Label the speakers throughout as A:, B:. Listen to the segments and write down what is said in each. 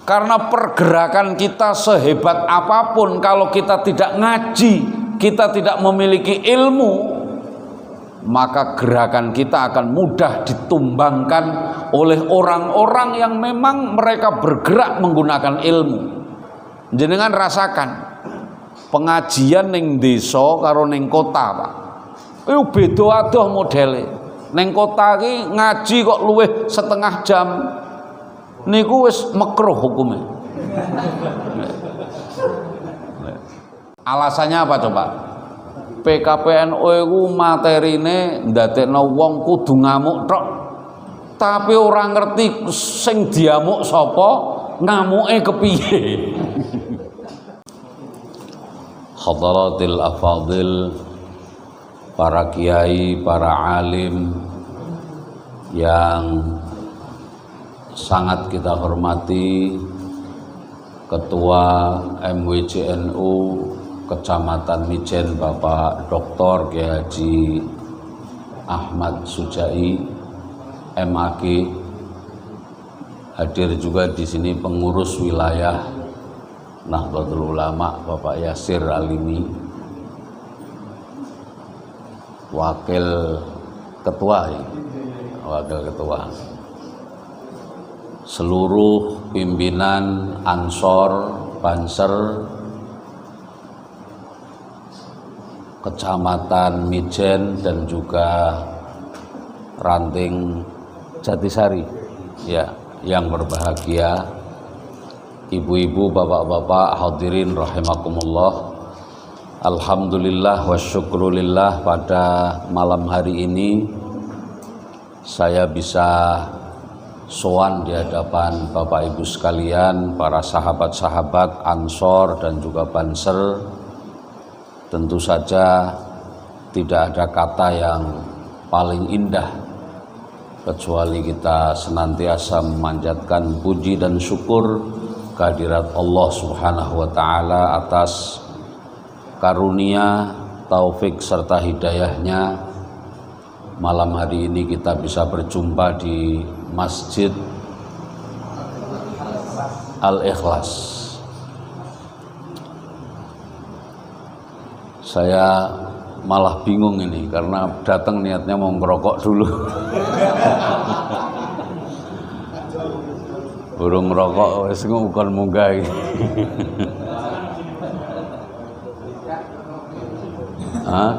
A: Karena pergerakan kita sehebat apapun, kalau kita tidak ngaji, kita tidak memiliki ilmu, maka gerakan kita akan mudah ditumbangkan oleh orang-orang yang memang mereka bergerak menggunakan ilmu. Jenengan rasakan pengajian ning desa karo ning kota, Pak. Itu beda adoh modele. Ning kota iki ngaji kok luwih setengah jam. Niku wis makruh hukumnya. Alasannya apa coba? PKPNU itu materine ndadekno wong kudu ngamuk tok. Tapi orang ngerti sing diamuk sapa, ngamuke kepiye. Hadaratil afadil, para kiai, para alim yang sangat kita hormati, Ketua MWJNU Kecamatan Mijen Bapak Dr. Kiai Haji Ahmad Sujai MAG, hadir juga di sini pengurus wilayah Nahdlatul Ulama Bapak Yasir Alimi, wakil ketua, seluruh pimpinan Ansor, Banser, Kecamatan Mijen dan juga Ranting Jatisari, ya, yang berbahagia, ibu-ibu, bapak-bapak, hadirin rahimakumullah. Alhamdulillah wa syukrulillah, pada malam hari ini saya bisa sowan di hadapan Bapak Ibu sekalian, para sahabat-sahabat Ansor dan juga Banser. Tentu saja tidak ada kata yang paling indah kecuali kita senantiasa memanjatkan puji dan syukur kehadirat Allah Subhanahu wa taala atas karunia, taufik serta hidayahnya. Malam hari ini kita bisa berjumpa di Masjid Al-Ikhlas. Saya malah bingung ini karena datang niatnya mau ngerokok dulu. Burung ngerokok wis ngukon munggah iki.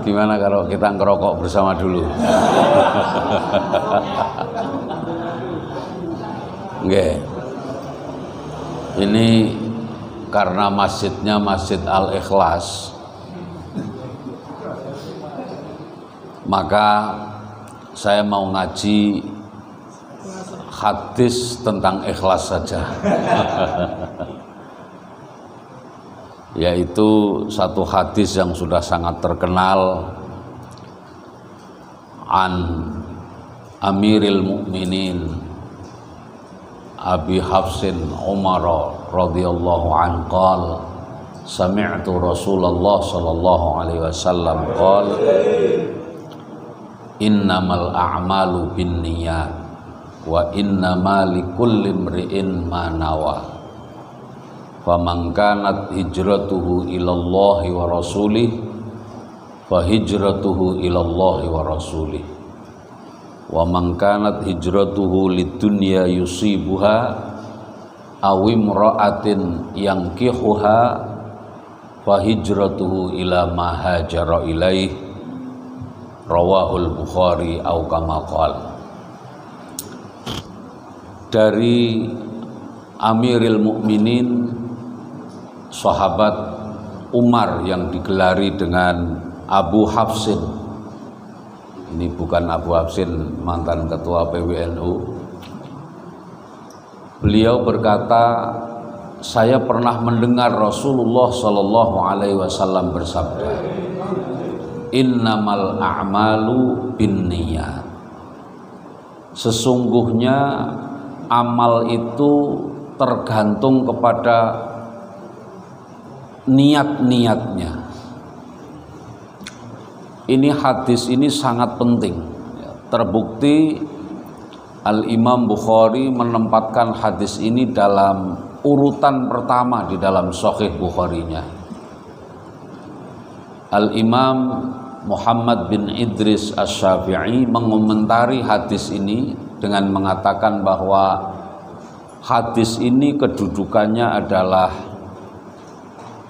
A: Gimana kalau kita ngerokok bersama dulu? Nggih. Ini karena masjidnya Masjid Al-Ikhlas, maka saya mau ngaji hadis tentang ikhlas saja. Yaitu satu hadis yang sudah sangat terkenal, an Amiril Mukminin Abi Hafsin Umar radhiyallahu anhu qala sami'tu Rasulullah sallallahu alaihi wasallam qala innamal a'malu binniyat wa innamal likulli imri'in ma nawa faman kanat hijratuhu ilallahi wa rasulih fa hijratuhu ilallahi wa rasulih wa man kanat hijratuhu lidunya yusibuha aw imra'atin yankihuha fa hijratuhu ila ma hajara ilaih rawahul Bukhari au kama qala. Dari Amiril Mukminin sahabat Umar yang digelari dengan Abu Hafsin. Ini bukan Abu Hafsin mantan ketua PWNU. Beliau berkata, saya pernah mendengar Rasulullah sallallahu alaihi wasallam bersabda, innamal a'malu binniyat. Sesungguhnya amal itu tergantung kepada niat-niatnya. Ini hadis ini sangat penting. Terbukti Al-Imam Bukhari menempatkan hadis ini dalam urutan pertama di dalam Sahih Bukhari-nya. Al-Imam Muhammad bin Idris Asy-Syafi'i mengomentari hadis ini dengan mengatakan bahwa hadis ini kedudukannya adalah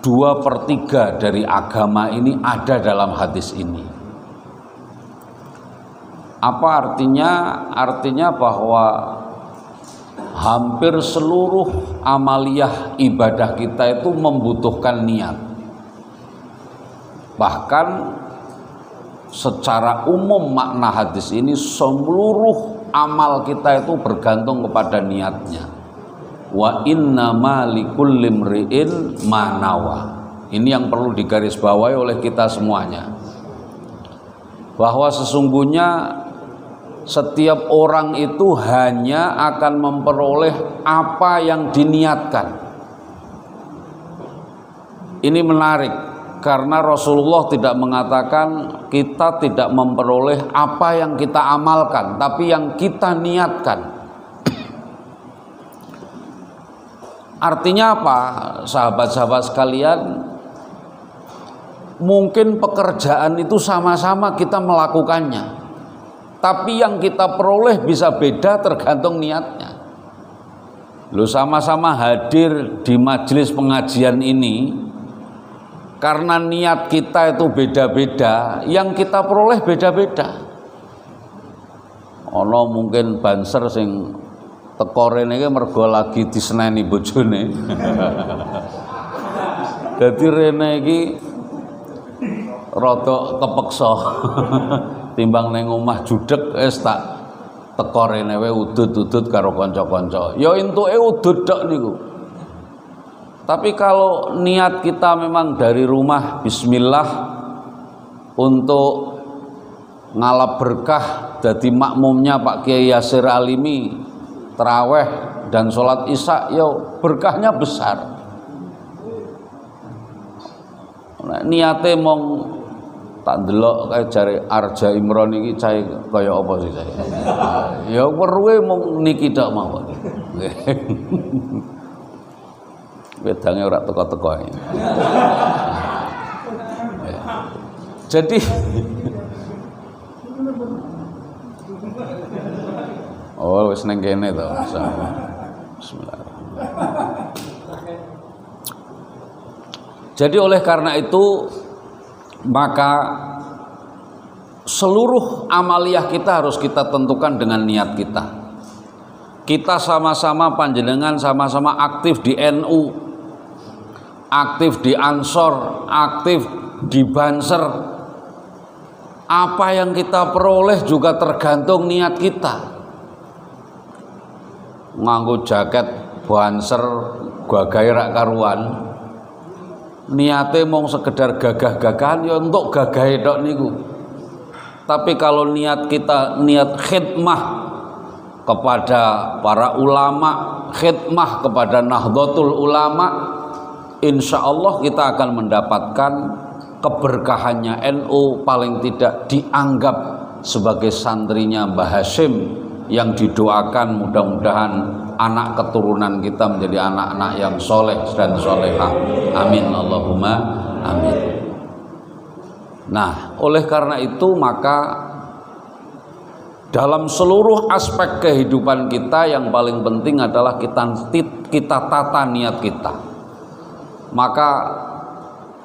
A: 2/3 dari agama ini ada dalam hadis ini. Apa artinya? Artinya bahwa hampir seluruh amaliyah ibadah kita itu membutuhkan niat. Bahkan secara umum makna hadis ini seluruh amal kita itu bergantung kepada niatnya. Wa innama likulli imri'in ma nawa. Ini yang perlu digarisbawahi oleh kita semuanya. Bahwa sesungguhnya setiap orang itu hanya akan memperoleh apa yang diniatkan. Ini menarik karena Rasulullah tidak mengatakan kita tidak memperoleh apa yang kita amalkan, tapi yang kita niatkan. Artinya apa, sahabat-sahabat sekalian? Mungkin pekerjaan itu sama-sama kita melakukannya, tapi yang kita peroleh bisa beda tergantung niatnya. Lu sama-sama hadir di majelis pengajian ini, karena niat kita itu beda-beda, yang kita peroleh beda-beda. Ono mungkin banser sing teko rene iki mergo lagi diseneni bojone. Dadi rene iki rada kepeksa. Timbang ning omah judeg wis tak teko rene wae udut-udut karo kanca-kanca. Ya entuke udut tok niku. Tapi kalau niat kita memang dari rumah bismillah untuk ngalap berkah jadi makmumnya Pak Kiai Yasir Alimi taraweh dan sholat isya, ya berkahnya besar. Nah, niate mong tak delok kayak jare Arja Imron iki cahe kaya apa sih saya. Ya weruhe mong niki tok mawon. Wedange ora teko-teko. Jadi oh wis nang kene to. Bismillahirrahmanirrahim. Jadi oleh karena itu maka seluruh amaliyah kita harus kita tentukan dengan niat kita. Kita sama-sama panjenengan sama-sama aktif di NU, aktif di Ansor, aktif di Banser. Apa yang kita peroleh juga tergantung niat kita. Nganggo jaket Banser gagahe rak karuan, niate mung sekedar gagah-gagahan ya untuk gagahe tok niku. Tapi kalau niat kita niat khidmah kepada para ulama, khidmah kepada Nahdlatul Ulama, insya Allah kita akan mendapatkan keberkahannya NU, paling tidak dianggap sebagai santrinya Mbah Hashim yang didoakan mudah-mudahan anak keturunan kita menjadi anak-anak yang soleh dan solehah. Amin Allahumma amin. Nah, oleh karena itu maka dalam seluruh aspek kehidupan kita yang paling penting adalah kita tata niat kita. Maka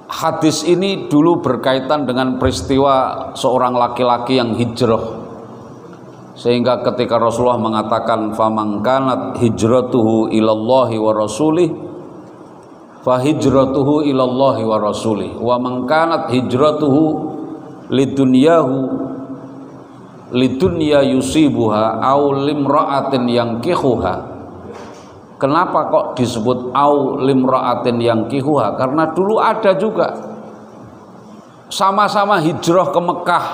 A: hadis ini dulu berkaitan dengan peristiwa seorang laki-laki yang hijrah. Sehingga ketika Rasulullah mengatakan faman kanat hijratuhu ilallahi wa rasulih fa hijratuhu ilallahi wa rasulih wa man kanat hijratuhu lidunya yusibuha aw limra'atin yankihuha. Kenapa kok disebut aw limra'atin yankihuha? Karena dulu ada juga sama-sama hijrah ke Mekah,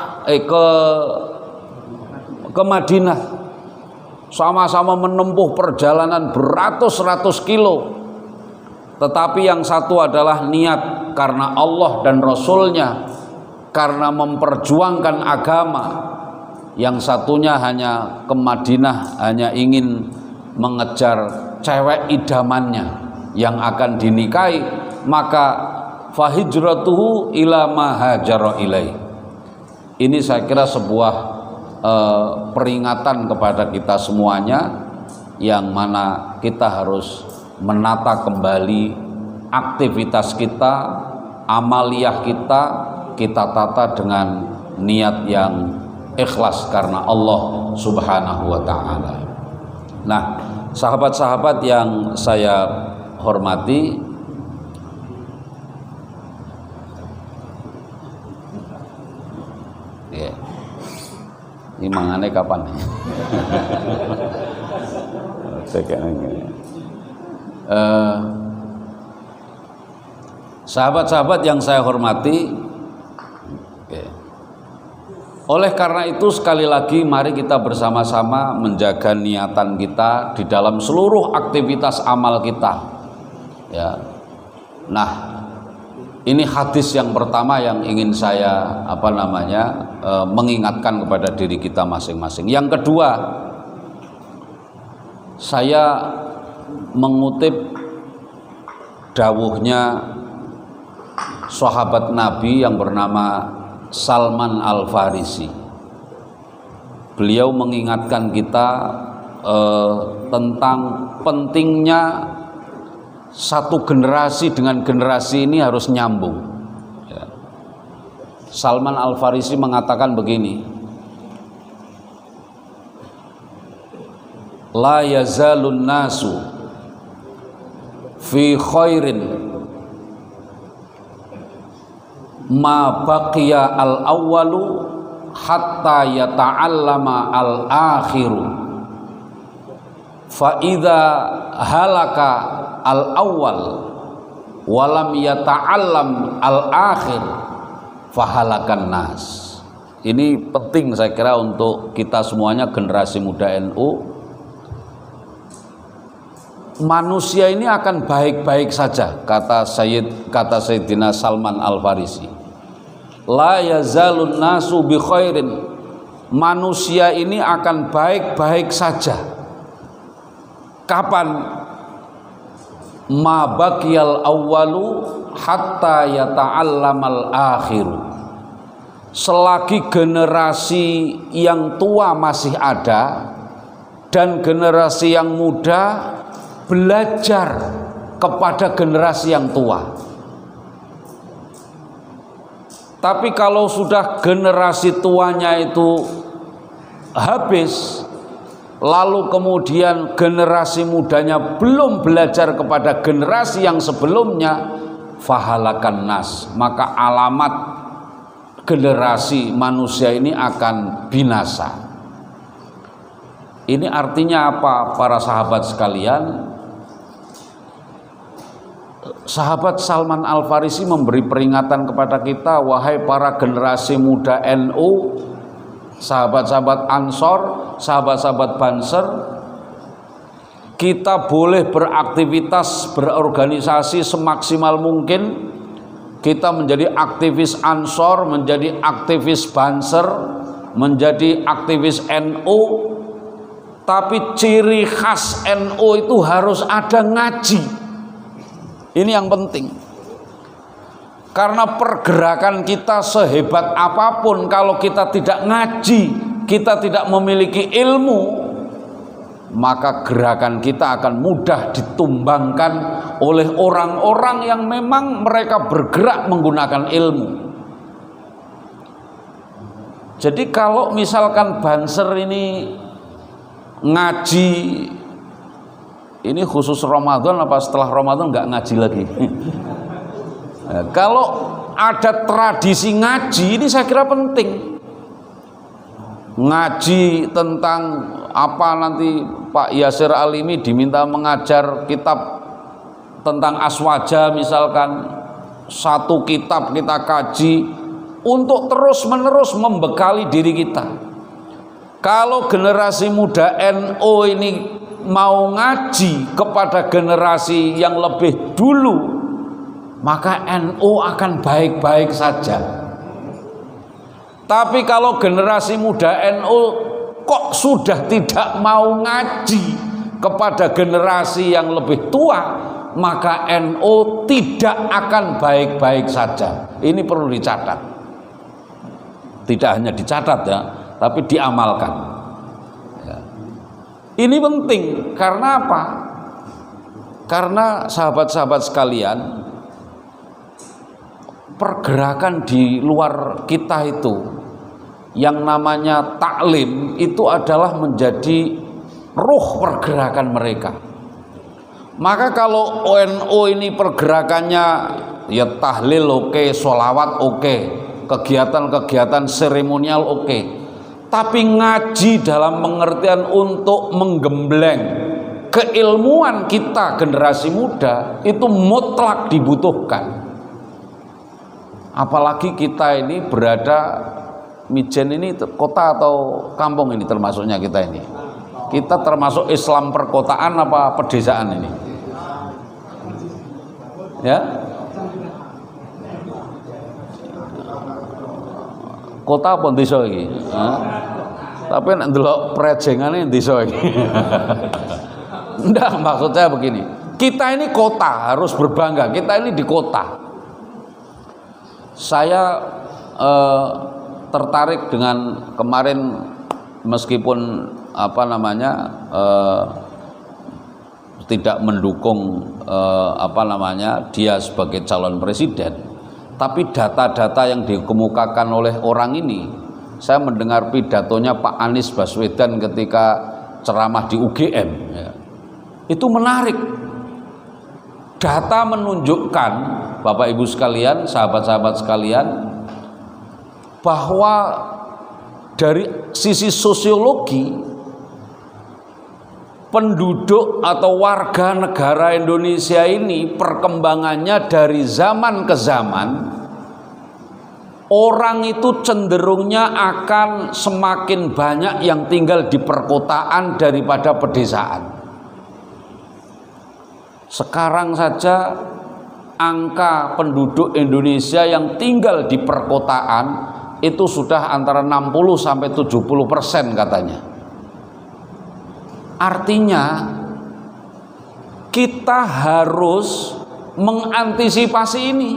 A: ke Madinah, sama-sama menempuh perjalanan beratus-ratus kilo, tetapi yang satu adalah niat karena Allah dan Rasulnya, karena memperjuangkan agama. Yang satunya hanya ke Madinah, hanya ingin mengejar cewek idamannya. yang akan dinikahi, maka fahijratuhu ila ma hajara ilaih. Ini saya kira sebuah peringatan kepada kita semuanya, yang mana kita harus menata kembali aktivitas kita, amaliyah kita tata dengan niat yang ikhlas karena Allah Subhanahu wa ta'ala. Nah, sahabat-sahabat yang saya hormati, ini mangane kapan? Sahabat-sahabat yang saya hormati, oleh karena itu sekali lagi mari kita bersama-sama menjaga niatan kita di dalam seluruh aktivitas amal kita. Ya. Nah, ini hadis yang pertama yang ingin saya mengingatkan kepada diri kita masing-masing. Yang kedua, saya mengutip dawuhnya sahabat Nabi yang bernama Salman Al-Farisi. Beliau mengingatkan kita tentang pentingnya satu generasi dengan generasi ini harus nyambung. Ya. Salman Al-Farisi mengatakan begini, la yazalun nasu fi khairin ma baqiya al-awwalu hatta yata'allama al-akhiru fa idza halaka al-awwal wa lam yata'allam al-akhir fa halakan nas. Ini penting saya kira untuk kita semuanya, generasi muda NU. Manusia ini akan baik-baik saja, kata Sayyidina Salman Al-Farisi. La yazalun nasu bi khairin. Manusia ini akan baik-baik saja. Kapan? Ma baqiyal awwalu hatta yata'allamal akhiru. Selagi generasi yang tua masih ada dan generasi yang muda belajar kepada generasi yang tua. Tapi kalau sudah generasi tuanya itu habis, lalu kemudian generasi mudanya belum belajar kepada generasi yang sebelumnya, fahalakan nas, maka alamat generasi manusia ini akan binasa. Ini artinya apa, para sahabat sekalian? Sahabat Salman Al-Farisi memberi peringatan kepada kita, wahai para generasi muda NU, sahabat-sahabat Ansor, sahabat-sahabat Banser, kita boleh beraktivitas, berorganisasi semaksimal mungkin. Kita menjadi aktivis Ansor, menjadi aktivis Banser, menjadi aktivis NU, tapi ciri khas NU itu harus ada ngaji. Ini yang penting. Karena pergerakan kita sehebat apapun, kalau kita tidak ngaji, kita tidak memiliki ilmu, maka gerakan kita akan mudah ditumbangkan oleh orang-orang yang memang mereka bergerak menggunakan ilmu. Jadi kalau misalkan Banser ini ngaji, ini khusus Ramadan apa setelah Ramadan nggak ngaji lagi? Kalau ada tradisi ngaji, ini saya kira penting. Ngaji tentang apa, nanti Pak Yasir Alimi diminta mengajar kitab tentang aswaja misalkan, satu kitab kita kaji untuk terus-menerus membekali diri kita. Kalau generasi muda NU ini mau ngaji kepada generasi yang lebih dulu, maka NU akan baik-baik saja. Tapi kalau generasi muda NU kok sudah tidak mau ngaji kepada generasi yang lebih tua, maka NU tidak akan baik-baik saja. Ini perlu dicatat. Tidak hanya dicatat ya, tapi diamalkan. Ya. Ini penting karena apa? Karena sahabat-sahabat sekalian, pergerakan di luar kita itu yang namanya taklim itu adalah menjadi ruh pergerakan mereka. Maka kalau NU ini pergerakannya ya tahlil oke, sholawat oke, kegiatan-kegiatan seremonial oke, tapi ngaji dalam pengertian untuk menggembleng keilmuan kita generasi muda itu mutlak dibutuhkan. Apalagi kita ini berada, Mijen ini kota atau kampung ini termasuknya kita ini? Kita termasuk Islam perkotaan apa pedesaan ini? Ya? Kota apa desa iki? Tapi nek ndelok prejengane desa iki. Enggak, maksud saya begini. Kita ini kota, harus berbangga. Kita ini di kota. Saya tertarik dengan kemarin, meskipun tidak mendukung dia sebagai calon presiden, tapi data-data yang dikemukakan oleh orang ini, saya mendengar pidatonya Pak Anies Baswedan ketika ceramah di UGM ya. Itu menarik. Data menunjukkan, Bapak Ibu sekalian, sahabat-sahabat sekalian, bahwa dari sisi sosiologi, penduduk atau warga negara Indonesia ini perkembangannya dari zaman ke zaman, orang itu cenderungnya akan semakin banyak yang tinggal di perkotaan daripada pedesaan. Sekarang saja angka penduduk Indonesia yang tinggal di perkotaan itu sudah antara 60 sampai 70% katanya. Artinya kita harus mengantisipasi ini.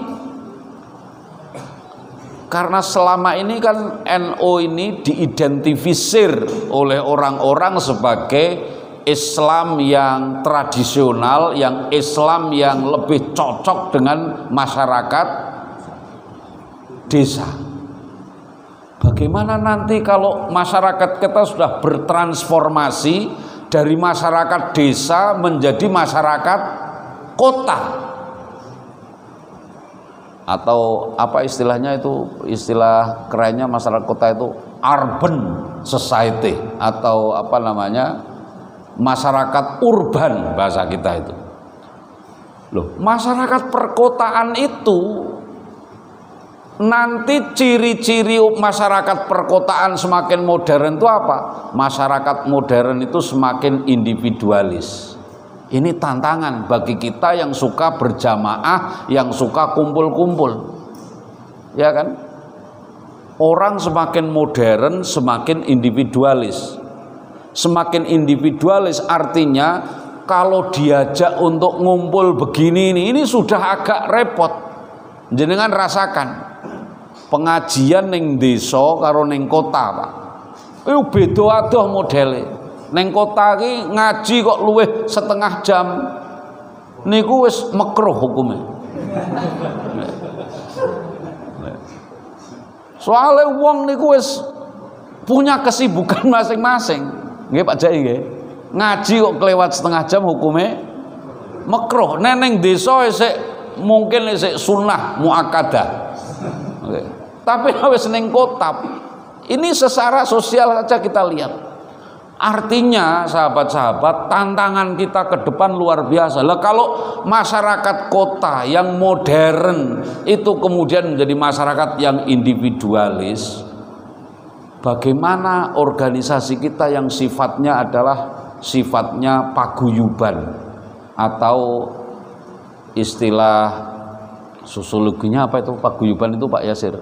A: Karena selama ini kan NU ini diidentifikasir oleh orang-orang sebagai Islam yang tradisional, yang Islam yang lebih cocok dengan masyarakat desa. Bagaimana nanti kalau masyarakat kita sudah bertransformasi dari masyarakat desa menjadi masyarakat kota? Atau apa istilahnya itu, istilah kerennya masyarakat kota itu urban society, atau masyarakat urban bahasa kita itu. Loh, masyarakat perkotaan itu nanti ciri-ciri masyarakat perkotaan semakin modern itu apa? Masyarakat modern itu semakin individualis. Ini tantangan bagi kita yang suka berjamaah, yang suka kumpul-kumpul. Ya kan? Orang semakin modern, semakin individualis. Semakin individualis artinya kalau diajak untuk ngumpul begini ini sudah agak repot. Jenengan rasakan pengajian ning desa karo ning kota, Pak. Itu beda adoh modele. Ning kota iki ngaji kok luwih setengah jam. Niku wis makruh hukume. Soale wong niku wis punya kesibukan masing-masing. Nggih Pak Jai nggih. Ngaji kok kelewat setengah jam hukume makruh. Neneng desa mungkin isik sunnah muakkadah. Okay. Tapi wis ning kota. Ini secara sosial saja kita lihat. Artinya sahabat-sahabat, tantangan kita ke depan luar biasa. Lah kalau masyarakat kota yang modern itu kemudian menjadi masyarakat yang individualis, bagaimana organisasi kita yang sifatnya adalah sifatnya paguyuban, atau istilah sosiologinya apa itu paguyuban itu Pak Yasir?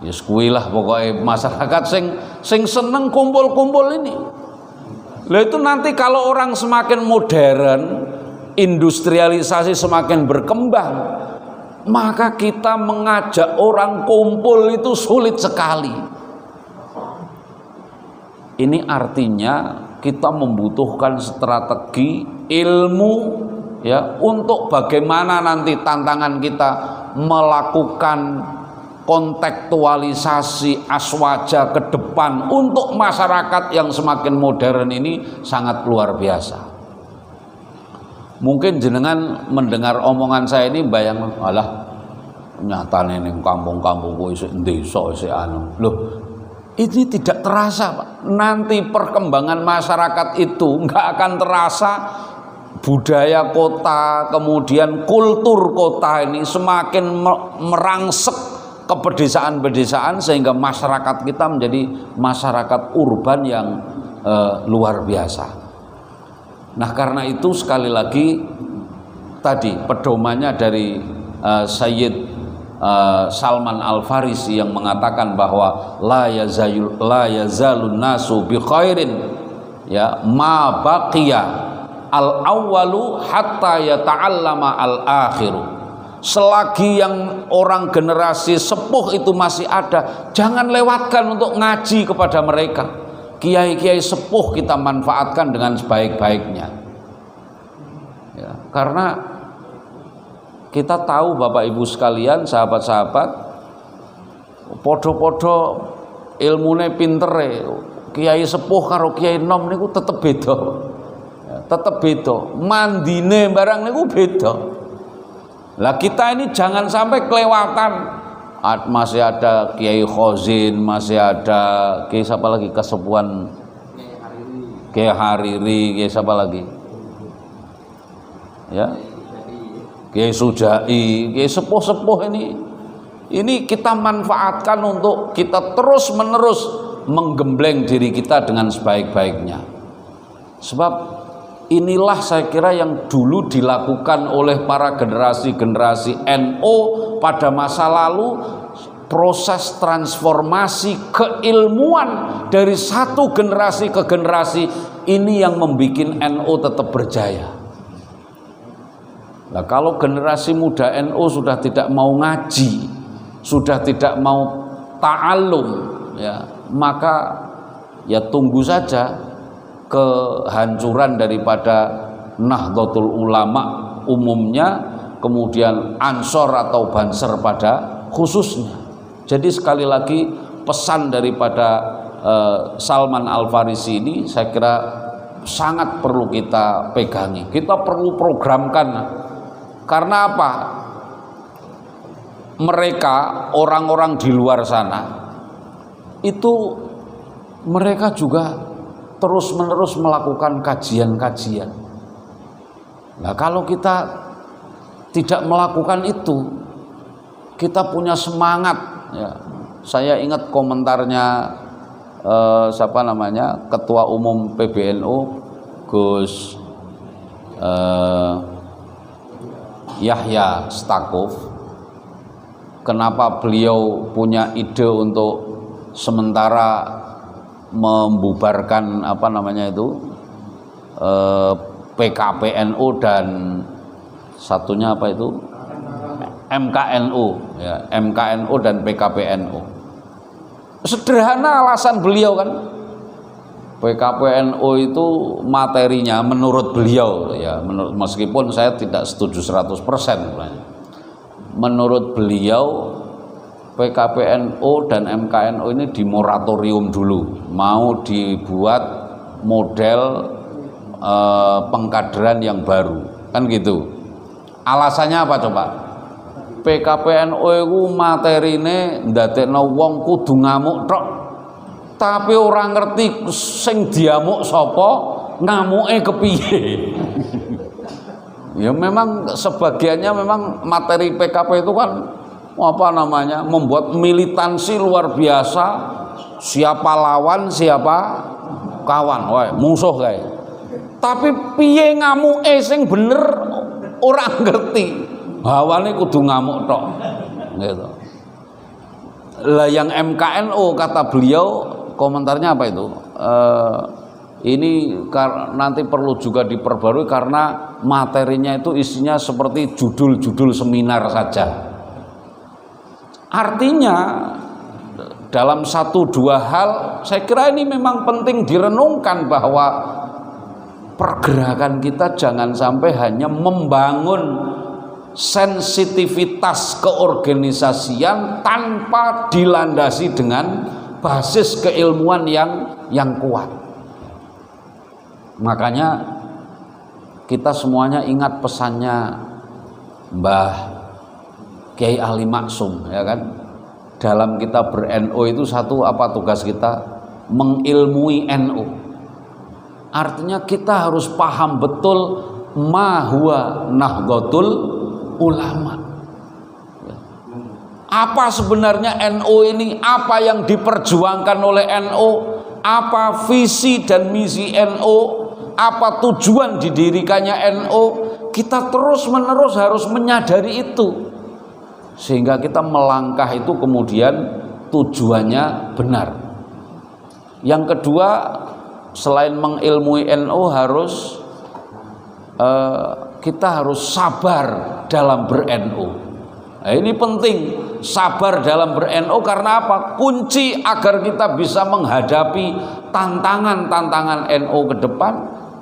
A: Ya kuwi lah pokoknya masyarakat sing seneng kumpul-kumpul ini. Lah itu nanti kalau orang semakin modern, industrialisasi semakin berkembang, maka kita mengajak orang kumpul itu sulit sekali. Ini artinya kita membutuhkan strategi ilmu ya untuk bagaimana nanti tantangan kita melakukan kontekstualisasi aswaja ke depan untuk masyarakat yang semakin modern ini sangat luar biasa. Mungkin jenengan mendengar omongan saya ini bayang, alah nyatane ning kampung-kampung kuwi isih desa isih anu. Loh, ini tidak terasa, Pak. Nanti perkembangan masyarakat itu enggak akan terasa. Budaya kota, kemudian kultur kota ini semakin merangsek ke pedesaan-pedesaan sehingga masyarakat kita menjadi masyarakat urban yang luar biasa. Nah, karena itu sekali lagi tadi pedomannya dari Sayyid Salman Al-Farisi yang mengatakan bahwa la yazalun nasu bi khairin ya ma baqiya al-awwalu hatta yata'allama al-akhiru. Selagi yang orang generasi sepuh itu masih ada, jangan lewatkan untuk ngaji kepada mereka. Kiai-kiai sepuh kita manfaatkan dengan sebaik-baiknya ya, karena kita tahu Bapak Ibu sekalian, sahabat-sahabat, podo-podo ilmune pintere, kiai sepuh karo kiai nom niku tetep beda. Tetap beda, mandine barang niku beda. Lah kita ini jangan sampai kelewatan. Masih ada Kiai Khozin, masih ada Kiai siapa lagi kesepuan Kiai Hariri, Kiai siapa lagi? Ya. Kiai Sujai, Kiai sepuh-sepuh ini kita manfaatkan untuk kita terus-menerus menggembleng diri kita dengan sebaik-baiknya. Sebab inilah saya kira yang dulu dilakukan oleh para generasi-generasi NU pada masa lalu, proses transformasi keilmuan dari satu generasi ke generasi ini yang membuat NU tetap berjaya. Nah, kalau generasi muda NU sudah tidak mau ngaji, sudah tidak mau ta'allum ya, maka ya tunggu saja kehancuran daripada Nahdlatul Ulama umumnya, kemudian Ansor atau Banser pada khususnya. Jadi sekali lagi pesan daripada Salman Al-Farisi ini saya kira sangat perlu kita pegangi. Kita perlu programkan. Karena apa? Mereka orang-orang di luar sana itu mereka juga terus-menerus melakukan kajian-kajian. Nah, kalau kita tidak melakukan itu, kita punya semangat. Ya. Saya ingat komentarnya siapa namanya, Ketua Umum PBNU, Gus Yahya Stakuf. Kenapa beliau punya ide untuk sementara membubarkan apa namanya itu PKPNU dan satunya apa itu MKNU ya, MKNU dan PKPNU. Sederhana alasan beliau kan, PKPNU itu materinya menurut beliau ya, meskipun saya tidak setuju 100%, menurut beliau PKPNU dan MKNU ini di moratorium dulu, mau dibuat model pengkaderan yang baru, kan gitu. Alasannya apa coba? PKPNU itu materine ndadekno wong kudu ngamuk tok, tapi orang ngerti sing diamuk sapa, ngamuke kepiye. Ya memang sebagiannya memang materi PKP itu kan apa namanya, membuat militansi luar biasa, siapa lawan siapa kawan, wae musuh kae. Tapi piye ngamuke sing bener ora ngerti, hawane kudu ngamuk tok gitu. Lah yang MKNU kata beliau komentarnya apa itu, ini nanti perlu juga diperbarui karena materinya itu isinya seperti judul-judul seminar saja. Artinya dalam satu dua hal saya kira ini memang penting direnungkan bahwa pergerakan kita jangan sampai hanya membangun sensitivitas keorganisasian tanpa dilandasi dengan basis keilmuan yang kuat. Makanya kita semuanya ingat pesannya Mbah Kiai Ali Maksum, ya kan? Dalam kita ber-NU itu satu apa tugas kita? Mengilmui NU. Artinya kita harus paham betul ma huwa Nahdlatul Ulama. Apa sebenarnya NU ini? Apa yang diperjuangkan oleh NU? Apa visi dan misi NU? Apa tujuan didirikannya NU? Kita terus-menerus harus menyadari itu, sehingga kita melangkah itu kemudian tujuannya benar. Yang kedua, selain mengilmui NU kita harus sabar dalam ber-NU. Nah, ini penting, sabar dalam ber-NU karena apa? Kunci agar kita bisa menghadapi tantangan-tantangan NU ke depan,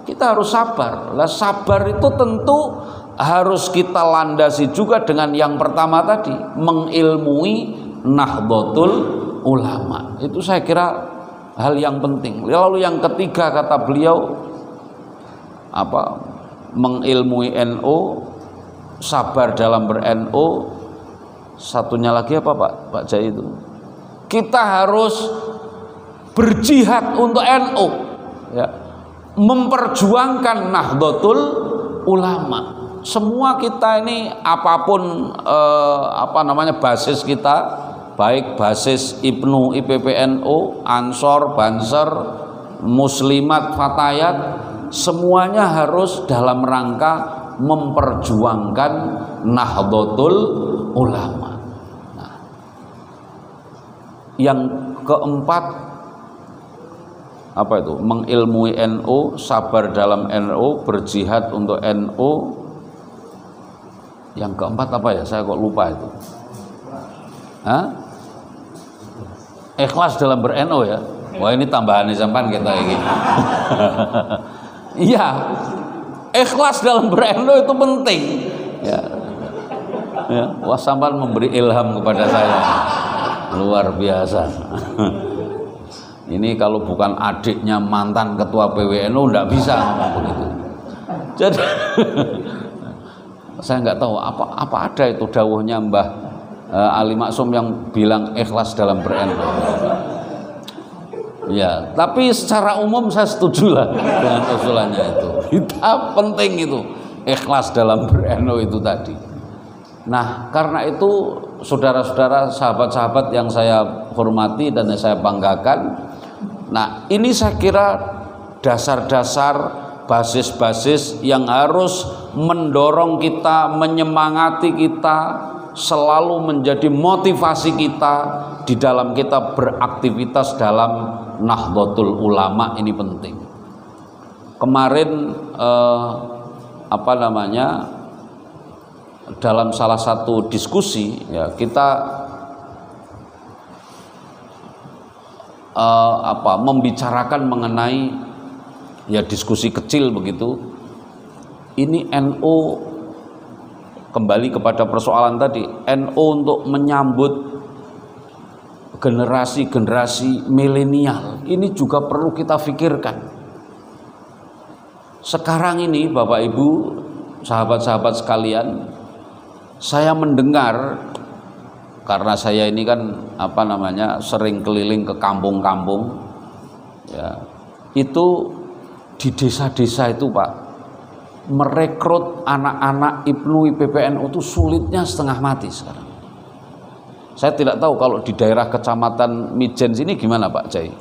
A: kita harus sabar. Lah sabar itu tentu harus kita landasi juga dengan yang pertama tadi, mengilmui Nahdlatul Ulama. Itu saya kira hal yang penting. Lalu yang ketiga kata beliau mengilmui NU, sabar dalam ber-NU. Satunya lagi apa Pak Jai itu? Kita harus berjihad untuk NU, ya. Memperjuangkan Nahdlatul Ulama. Semua kita ini apapun basis kita, baik basis IPNU, IPPNU, Ansor, Banser, Muslimat, Fatayat, semuanya harus dalam rangka memperjuangkan Nahdlatul Ulama. Nah, yang keempat apa itu? Mengilmui NU, sabar dalam NU, berjihad untuk NU. Yang keempat apa ya? Saya kok lupa itu. Ikhlas dalam ber-NU ya. Wah, ini tambahan sampan kita ini. Iya, ikhlas dalam ber-NU itu penting. Ya. Wah, sampan memberi ilham kepada saya. Luar biasa. Ini kalau bukan adiknya mantan ketua PWNU nggak bisa ngomong begitu. Jadi saya nggak tahu apa ada itu dawuhnya Mbah Ali Maksum yang bilang ikhlas dalam ber-NU. Ya, tapi secara umum saya setuju lah dengan usulannya itu. Kita penting itu ikhlas dalam ber-NU itu tadi. Nah, karena itu saudara-saudara, sahabat-sahabat yang saya hormati dan yang saya banggakan, nah ini saya kira dasar-dasar, basis-basis yang harus mendorong kita, menyemangati kita, selalu menjadi motivasi kita di dalam kita beraktivitas dalam Nahdlatul Ulama. Ini penting. Kemarin dalam salah satu diskusi ya, kita membicarakan mengenai ya diskusi kecil begitu. Ini NU, kembali kepada persoalan tadi, NU untuk menyambut generasi-generasi milenial ini juga perlu kita pikirkan. Sekarang ini Bapak Ibu, sahabat-sahabat sekalian, saya mendengar, karena saya ini kan sering keliling ke kampung-kampung ya, itu di desa-desa itu Pak, merekrut anak-anak IPNU, IPPNU itu sulitnya setengah mati sekarang. Saya tidak tahu kalau di daerah kecamatan Mijen sini gimana Pak Jai.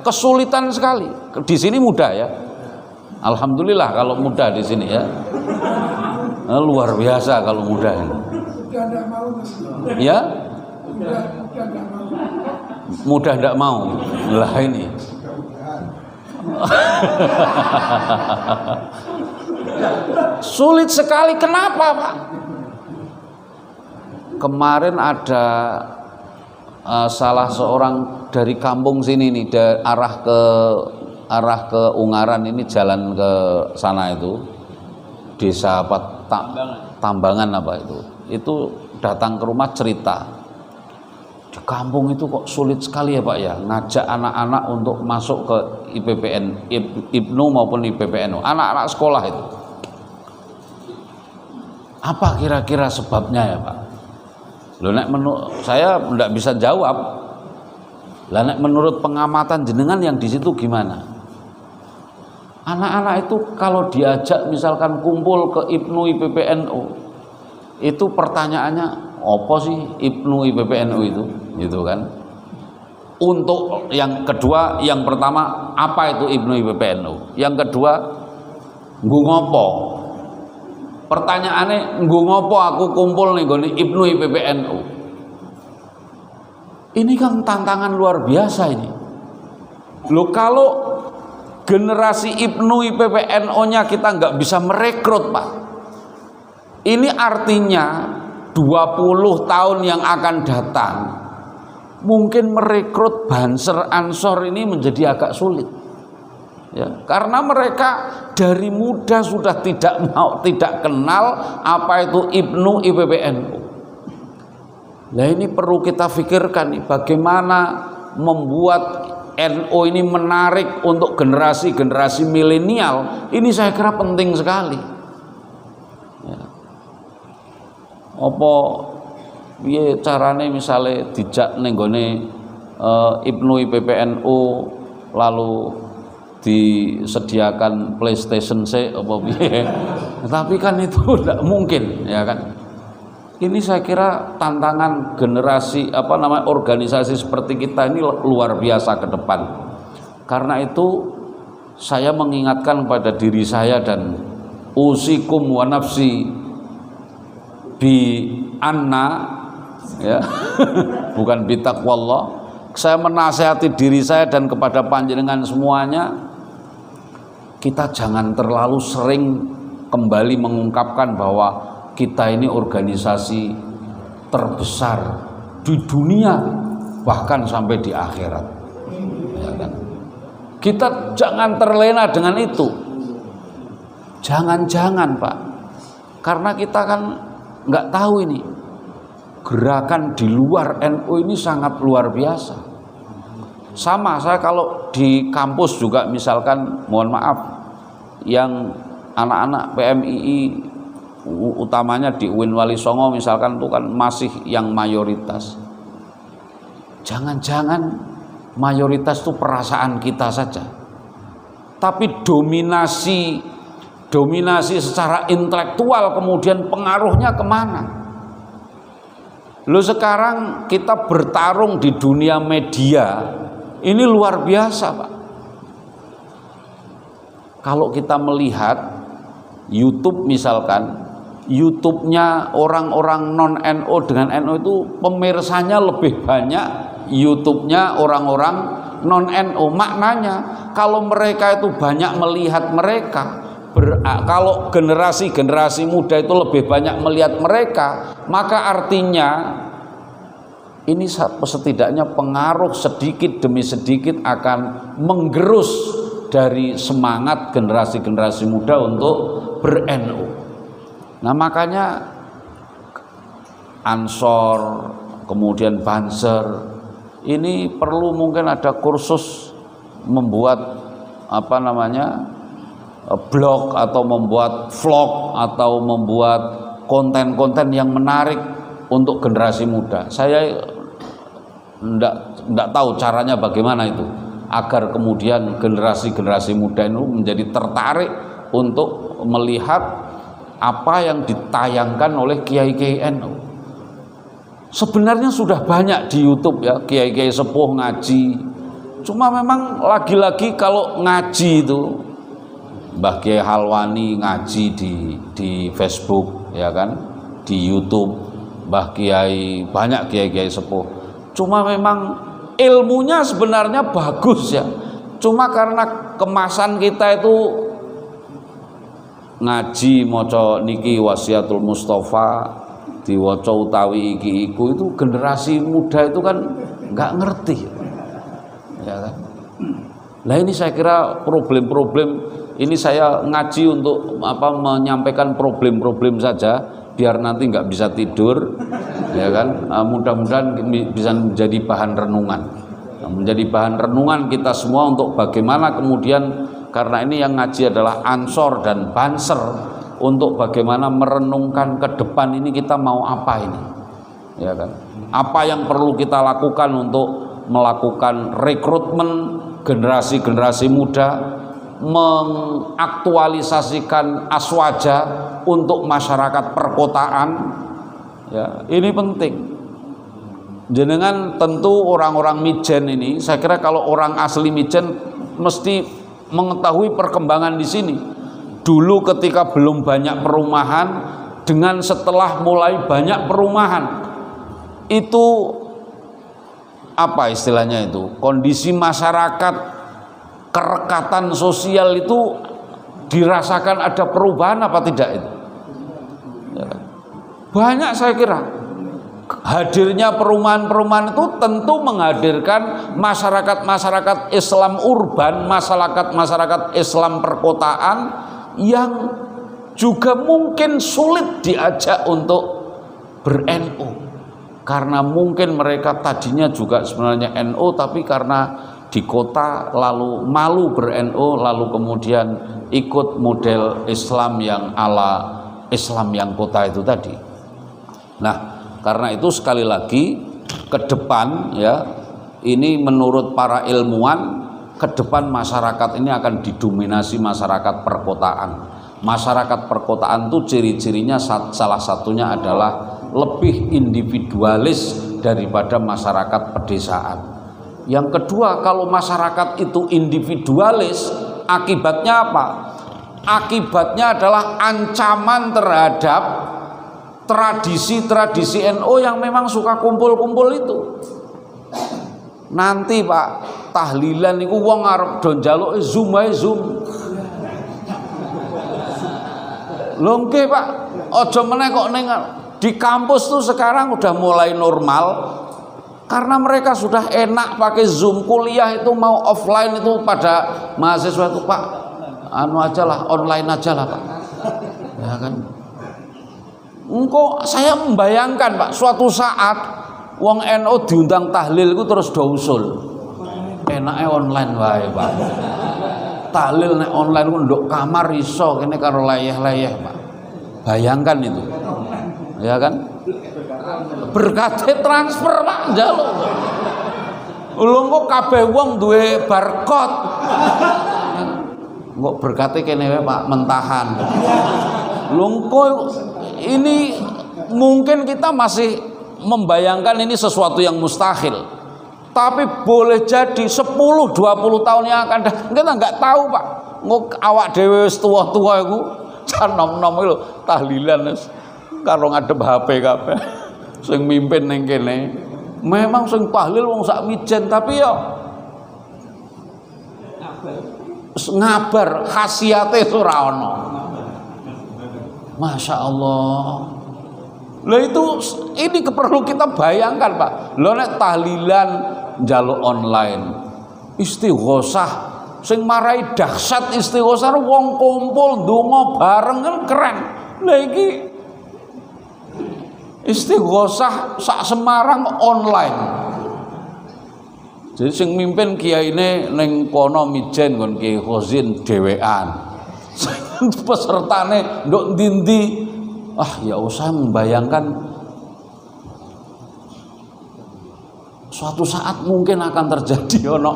A: Kesulitan sekali. Di sini mudah ya. Alhamdulillah kalau mudah di sini ya. Luar biasa kalau mudah ini. Ya? Mudah tidak mau. Lah ini. Sulit sekali. Kenapa, Pak? Kemarin ada salah seorang dari kampung sini nih, arah ke Ungaran ini, jalan ke sana itu, desa apa, Tambangan apa itu datang ke rumah cerita, di kampung itu kok sulit sekali ya Pak ya, ngajak anak-anak untuk masuk ke IPPN, IPNU maupun IPPNU, anak-anak sekolah itu. Apa kira-kira sebabnya ya Pak? Saya tidak bisa jawab. Lah nek menurut pengamatan jenengan yang di situ gimana? Anak-anak itu kalau diajak misalkan kumpul ke IPNU IPPNU, itu pertanyaannya apa sih IPNU IPPNU itu, gitu kan? Untuk yang kedua, yang pertama apa itu IPNU IPPNU? Yang kedua, nggo ngopo? Pertanyaannya, nggo ngopo aku kumpul nih gone IPNU IPPNU? Ini kan tantangan luar biasa ini. Loh, kalau generasi IPNU IPPNU-nya kita nggak bisa merekrut, Pak. Ini artinya 20 tahun yang akan datang mungkin merekrut Banser Ansor ini menjadi agak sulit. Ya, karena mereka dari muda sudah tidak kenal apa itu IPNU IPPNU. Nah, ini perlu kita pikirkan nih, bagaimana membuat NU ini menarik untuk generasi-generasi milenial. Ini saya kira penting sekali. Ya. Apa piye carane misalnya dijak ning gone IPNU IPPNU lalu disediakan PlayStation apa piye. Tapi kan itu tidak mungkin, ya kan? Ini saya kira tantangan generasi organisasi seperti kita ini luar biasa ke depan. Karena itu saya mengingatkan pada diri saya dan usikum wa nafsi bi anna, ya. Bukan bi taqwallah. Saya menasihati diri saya dan kepada panjenengan semuanya, kita jangan terlalu sering kembali mengungkapkan bahwa kita ini organisasi terbesar di dunia, bahkan sampai di akhirat, ya kan? Kita jangan terlena dengan itu. Jangan-jangan Pak, karena kita kan nggak tahu ini gerakan di luar NU ini sangat luar biasa. Sama saya kalau di kampus juga misalkan, mohon maaf, yang anak-anak PMII utamanya di UIN Wali Songo misalkan itu kan masih yang mayoritas. Jangan-jangan mayoritas itu perasaan kita saja, tapi dominasi secara intelektual kemudian pengaruhnya kemana? Loh, sekarang kita bertarung di dunia media ini luar biasa Pak. Kalau kita melihat YouTube misalkan, YouTube-nya orang-orang non-NU dengan NU itu pemirsanya lebih banyak YouTube-nya orang-orang non-NU. Maknanya kalau mereka itu banyak melihat mereka, kalau generasi muda itu lebih banyak melihat mereka, maka artinya ini setidaknya pengaruh sedikit demi sedikit akan menggerus dari semangat generasi muda untuk ber-NU. Nah, makanya Ansor, kemudian Banser, ini perlu mungkin ada kursus membuat blog atau membuat vlog atau membuat konten-konten yang menarik untuk generasi muda. Saya enggak tahu caranya bagaimana itu, agar kemudian generasi muda itu menjadi tertarik untuk melihat apa yang ditayangkan oleh kiai-kiai NU. Sebenarnya sudah banyak di YouTube ya, kiai-kiai sepuh ngaji. Cuma memang lagi-lagi kalau ngaji itu, Mbah Kiai Halwani ngaji di Facebook, ya kan, di YouTube, Mbah Kiai, banyak kiai-kiai sepuh. Cuma memang ilmunya sebenarnya bagus ya. Cuma karena kemasan kita itu ngaji maca niki Wasiatul Mustafa, diwaca utawi iki iku, itu generasi muda itu kan nggak ngerti, ya kan? Nah ini saya kira problem-problem ini saya ngaji untuk menyampaikan problem-problem saja biar nanti nggak bisa tidur, ya kan? Mudah-mudahan bisa menjadi bahan renungan. Menjadi bahan renungan kita semua untuk bagaimana kemudian, karena ini yang ngaji adalah ansor dan banser, untuk bagaimana merenungkan ke depan ini kita mau apa ini, ya kan? Apa yang perlu kita lakukan untuk melakukan rekrutmen generasi-generasi muda, mengaktualisasikan aswaja untuk masyarakat perkotaan, ya ini penting. Jenengan tentu orang-orang Mijen ini, saya kira kalau orang asli Mijen mesti mengetahui perkembangan di sini. Dulu ketika belum banyak perumahan, dengan setelah mulai banyak perumahan, itu apa istilahnya itu? Kondisi masyarakat, kerekatan sosial itu dirasakan ada perubahan apa tidak itu? Ya. Banyak saya kira. Hadirnya perumahan-perumahan itu tentu menghadirkan masyarakat-masyarakat Islam urban, masyarakat-masyarakat Islam perkotaan yang juga mungkin sulit diajak untuk ber-NU, karena mungkin mereka tadinya juga sebenarnya NU, tapi karena di kota lalu malu ber-NU, lalu kemudian ikut model Islam yang ala Islam yang kota itu tadi. Nah, karena itu sekali lagi ke depan, ya, ini menurut para ilmuwan, ke depan masyarakat ini akan didominasi masyarakat perkotaan. Masyarakat perkotaan itu ciri-cirinya salah satunya adalah lebih individualis daripada masyarakat pedesaan. Yang kedua, kalau masyarakat itu individualis, akibatnya apa? Akibatnya adalah ancaman terhadap tradisi-tradisi NU yang memang suka kumpul-kumpul itu. Nanti Pak, tahlilan niku wong arep do njaluke Zoom ae Zoom. Lho nggih Pak, aja meneh kok ning di kampus tuh sekarang udah mulai normal, karena mereka sudah enak pakai Zoom. Kuliah itu mau offline itu pada mahasiswa itu, Pak, anu aja lah, online aja lah Pak, ya kan? Engko saya membayangkan Pak, suatu saat wong NU diundang tahlil itu terus do usul, enake online wae Pak. Tahlil nek online ku nduk kamar iso kene karo layeh-layeh Pak. Bayangkan itu. Ya kan? Berkate transfer Pak njaluk. Lho kok kabeh wong duwe barcode. Kok berkate kene wae Pak, mentahan. Lho ini mungkin kita masih membayangkan ini sesuatu yang mustahil, tapi boleh jadi 10-20 tahun yang akan datang kita nggak tahu Pak. Awak dhewe wis tua-tua iku jan nom-nom lho tahlilan karo ngadep HP kabeh. Sing mimpin ning kene memang sing tahlil wong sak Mijen, tapi yo ngabar khasiate ora ono. Masya Allah. Lah itu ini perlu kita bayangkan Pak. Lho nek tahlilan njaluk online, istighosah sing marai dahsyat istighosah wong kumpul ndonga bareng kan keren. Lah iki istighosah sak Semarang online. Jadi sing mimpin kiyaine ning kono Mijen kon Kiai Khozin dhewean. Pesertane nduk ndi-ndi. Ya usah membayangkan suatu saat mungkin akan terjadi ono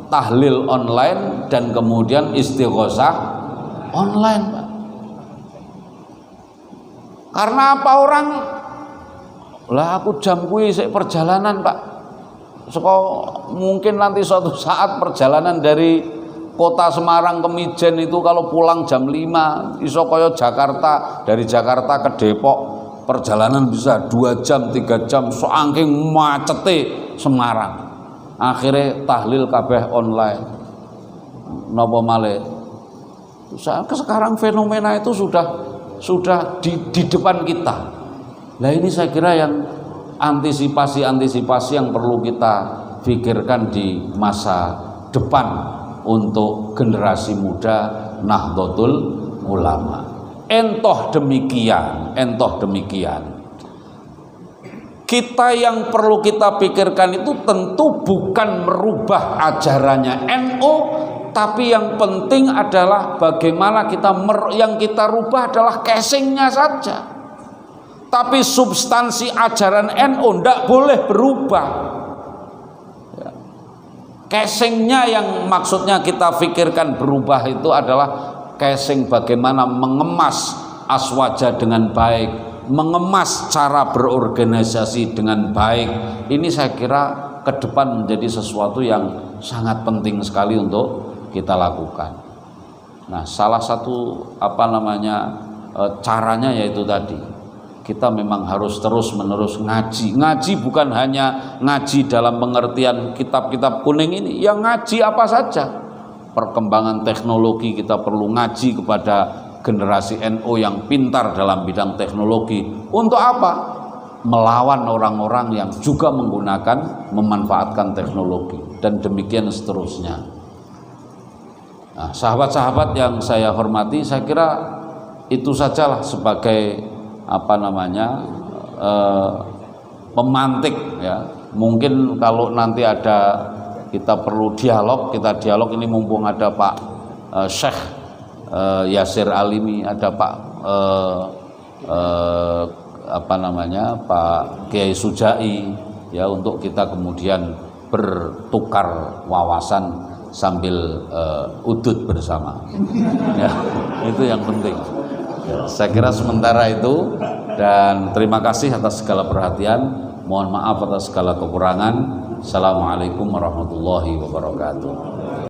A: tahlil online dan kemudian istighosah online Pak. Karena apa orang lah aku jam kuwi sik perjalanan Pak. Mungkin nanti suatu saat perjalanan dari kota Semarang ke Mijen itu kalau pulang jam 5 iso kaya Jakarta, dari Jakarta ke Depok perjalanan bisa 2 jam 3 jam saking macete Semarang. Akhirnya tahlil kabeh online. Napa malih? Sekarang fenomena itu sudah di depan kita. Nah ini saya kira yang antisipasi yang perlu kita pikirkan di masa depan untuk generasi muda Nahdlatul Ulama. Entoh demikian. Kita yang perlu kita pikirkan itu tentu bukan merubah ajarannya NU, tapi yang penting adalah bagaimana yang kita rubah adalah casingnya saja. Tapi substansi ajaran NU tidak boleh berubah. Casingnya yang maksudnya kita pikirkan berubah itu adalah casing bagaimana mengemas aswaja dengan baik, mengemas cara berorganisasi dengan baik. Ini saya kira ke depan menjadi sesuatu yang sangat penting sekali untuk kita lakukan. Nah, salah satu caranya yaitu tadi kita memang harus terus-menerus ngaji. Ngaji bukan hanya ngaji dalam pengertian kitab-kitab kuning ini, yang ngaji apa saja. Perkembangan teknologi kita perlu ngaji kepada generasi NU yang pintar dalam bidang teknologi. Untuk apa? Melawan orang-orang yang juga memanfaatkan teknologi, dan demikian seterusnya. Nah, sahabat-sahabat yang saya hormati, saya kira itu sajalah sebagai pemantik ya. Mungkin kalau nanti kita perlu kita dialog ini, mumpung ada Pak Syekh Yasir Alimi, ada Pak Pak Kiai Sujai ya, untuk kita kemudian bertukar wawasan sambil udut bersama ya, itu yang penting. Saya kira sementara itu, dan terima kasih atas segala perhatian. Mohon maaf atas segala kekurangan. Assalamualaikum warahmatullahi wabarakatuh.